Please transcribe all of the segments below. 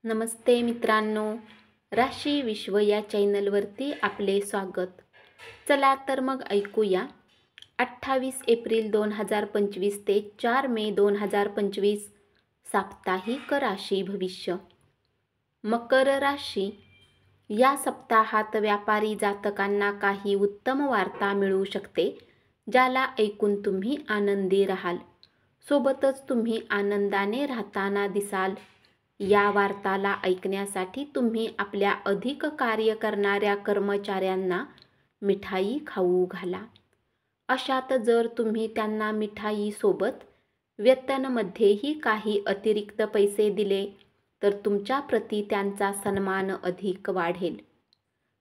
नमस्ते मित्रांनो, राशी विश्व या चॅनलवरती आपले स्वागत. चला तर मग ऐकूया 28 एप्रिल 2025 ते 4 मे 2025 साप्ताहिक राशी भविष्य. मकर राशी. या सप्ताहात व्यापारी जातकांना काही उत्तम वार्ता मिळू शकते, ज्याला ऐकून तुम्ही आनंदी राहाल. सोबतच तुम्ही आनंदाने राहताना दिसाल. या वार्ताला ऐकण्यासाठी तुम्ही आपल्या अधिक कार्य करणाऱ्या कर्मचाऱ्यांना मिठाई खाऊ घाला. अशात जर तुम्ही त्यांना मिठाईसोबत वेतनमध्येही काही अतिरिक्त पैसे दिले तर तुमच्या प्रती त्यांचा सन्मान अधिक वाढेल.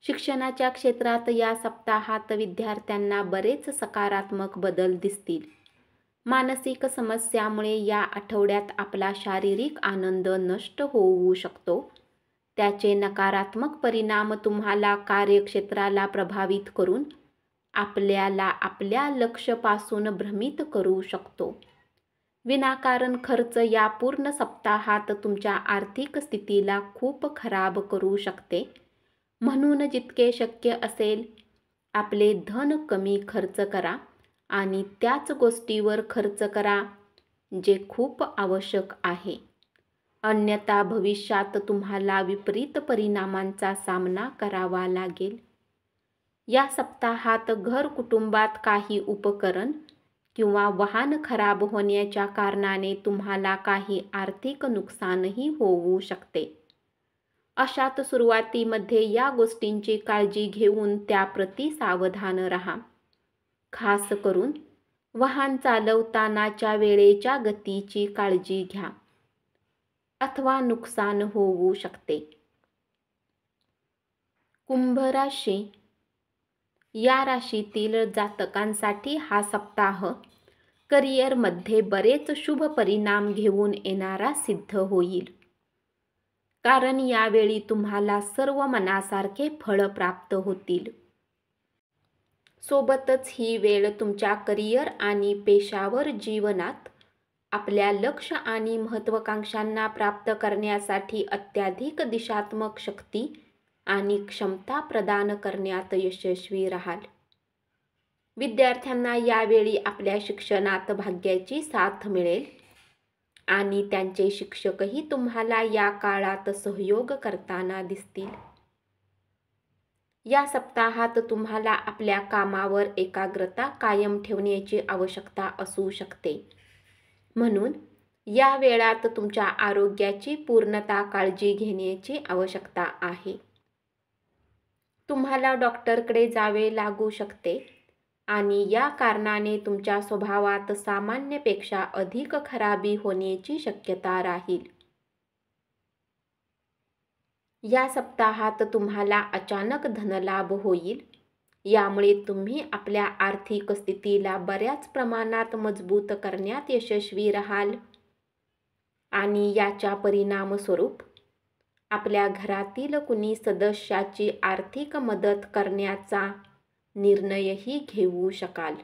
शिक्षणाच्या क्षेत्रात या सप्ताहात विद्यार्थ्यांना बरेच सकारात्मक बदल दिसतील. मानसिक समस्यामुळे या आठवड्यात आपला शारीरिक आनंद नष्ट होऊ शकतो. त्याचे नकारात्मक परिणाम तुम्हाला कार्यक्षेत्राला प्रभावित करून आपल्याला आपल्या लक्ष्यापासून भ्रमित करू शकतो. विनाकारण खर्च या पूर्ण सप्ताहात तुमच्या आर्थिक स्थितीला खूप खराब करू शकते. म्हणून जितके शक्य असेल आपले धन कमी खर्च करा आणि त्याच गोष्टीवर खर्च करा जे खूप आवश्यक आहे. अन्यथा भविष्यात तुम्हाला विपरीत परिणामांचा सामना करावा लागेल. या सप्ताहात घर कुटुंबात काही उपकरण किंवा वाहन खराब होण्याच्या कारणाने तुम्हाला काही आर्थिक नुकसानही होऊ शकते. अशात सुरुवातीमध्ये या गोष्टींची काळजी घेऊन त्याप्रती सावधान राहा. खास करून वाहन चालवतानाच्या वेळेच्या गतीची काळजी घ्या अथवा नुकसान होऊ शकते. कुंभ राशी. या राशीतील जातकांसाठी हा सप्ताह करिअरमध्ये बरेच शुभ परिणाम घेऊन येणारा सिद्ध होईल. कारण यावेळी तुम्हाला सर्व मनासारखे फळ प्राप्त होतील. सोबतच ही वेळ तुमच्या करिअर आणि पेशावर जीवनात आपल्या लक्ष्य आणि महत्त्वाकांक्षांना प्राप्त करण्यासाठी अत्याधिक दिशात्मक शक्ती आणि क्षमता प्रदान करण्यात यशस्वी राहाल. विद्यार्थ्यांना यावेळी आपल्या शिक्षणात भाग्याची साथ मिळेल आणि त्यांचे शिक्षकही तुम्हाला या काळात सहयोग करताना दिसतील. या सप्ताहात तुम्हाला आपल्या कामावर एकाग्रता कायम ठेवण्याची आवश्यकता असू शकते. म्हणून या वेळात तुमच्या आरोग्याची पूर्णतः काळजी घेण्याची आवश्यकता आहे. तुम्हाला डॉक्टरकडे जावे लागू शकते आणि या कारणाने तुमच्या स्वभावात सामान्यपेक्षा अधिक खराबी होण्याची शक्यता राहील. या सप्ताहात तुम्हाला अचानक धनलाभ होईल. यामुळे तुम्ही आपल्या आर्थिक स्थितीला बऱ्याच प्रमाणात मजबूत करण्यात यशस्वी राहाल आणि याच्या परिणामस्वरूप आपल्या घरातील कुणी सदस्याची आर्थिक मदत करण्याचा निर्णयही घेऊ शकाल.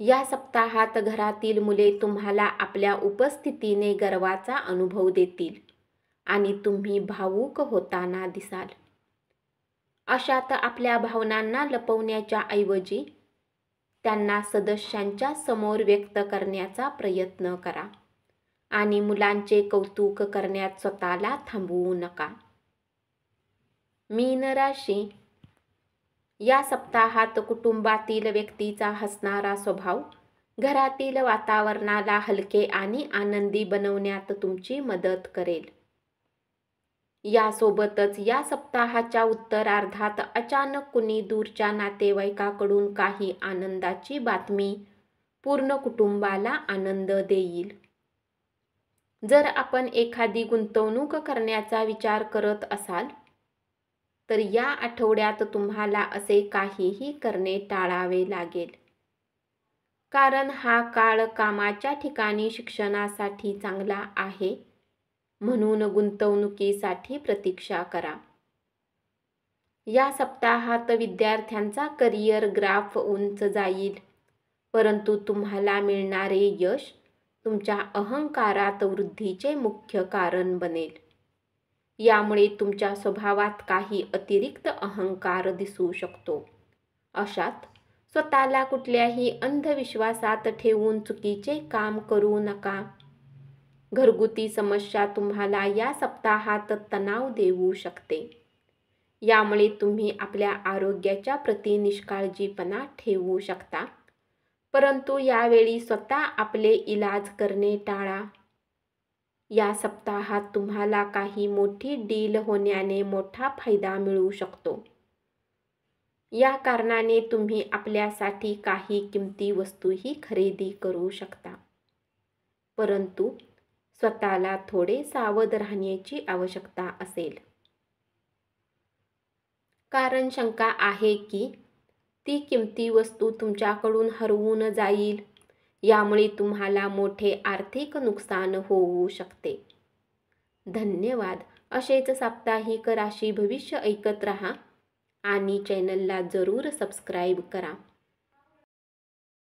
या सप्ताहात घरातील मुले तुम्हाला आपल्या उपस्थितीने गर्वाचा अनुभव देतील आणि तुम्ही भावूक होताना दिसाल. अशात आपल्या भावनांना लपवण्याच्या ऐवजी त्यांना सदस्यांच्या समोर व्यक्त करण्याचा प्रयत्न करा आणि मुलांचे कौतुक करण्यात स्वतःला थांबवू नका. मीन राशी. या सप्ताहात कुटुंबातील व्यक्तीचा हसणारा स्वभाव घरातील वातावरणाला हलके आणि आनंदी बनवण्यात तुमची मदत करेल. यासोबतच या सप्ताहाच्या उत्तरार्धात अचानक कुणी दूरच्या नातेवाईकाकडून काही आनंदाची बातमी पूर्ण कुटुंबाला आनंद देईल. जर आपण एखादी गुंतवणूक करण्याचा विचार करत असाल तर या आठवड्यात तुम्हाला असे काहीही करणे टाळावे लागेल. कारण हा काळ कामाच्या ठिकाणी शिक्षणासाठी चांगला आहे. म्हणून गुंतवणुकीसाठी प्रतीक्षा करा. या सप्ताहात विद्यार्थ्यांचा करिअर ग्राफ उंच जाईल, परंतु तुम्हाला मिळणारे यश तुमच्या अहंकारात वृद्धीचे मुख्य कारण बनेल. यामुळे तुमच्या स्वभावात काही अतिरिक्त अहंकार दिसू शकतो. अशात स्वतःला कुठल्याही अंधविश्वासात ठेवून चुकीचे काम करू नका. घरगुती समस्या तुम्हाला या सप्ताहात तणाव देऊ शकते. यामुळे तुम्ही आपल्या आरोग्याच्या प्रती निष्काळजीपणा ठेवू शकता. परंतु यावेळी स्वतः आपले इलाज करणे टाळा. या सप्ताहात तुम्हाला काही मोठी डील होण्याने मोठा फायदा मिळू शकतो. या कारणाने तुम्ही आपल्यासाठी काही किमती वस्तूही खरेदी करू शकता. परंतु स्वतःला थोडे सावध राहण्याची आवश्यकता असेल. कारण शंका आहे की ती किमती वस्तू तुमच्याकडून हरवून जाईल. यामुळे तुम्हाला मोठे आर्थिक नुकसान होऊ शकते. धन्यवाद. असेच साप्ताहिक राशी भविष्य ऐकत रहा आणि चॅनलला जरूर सबस्क्राईब करा.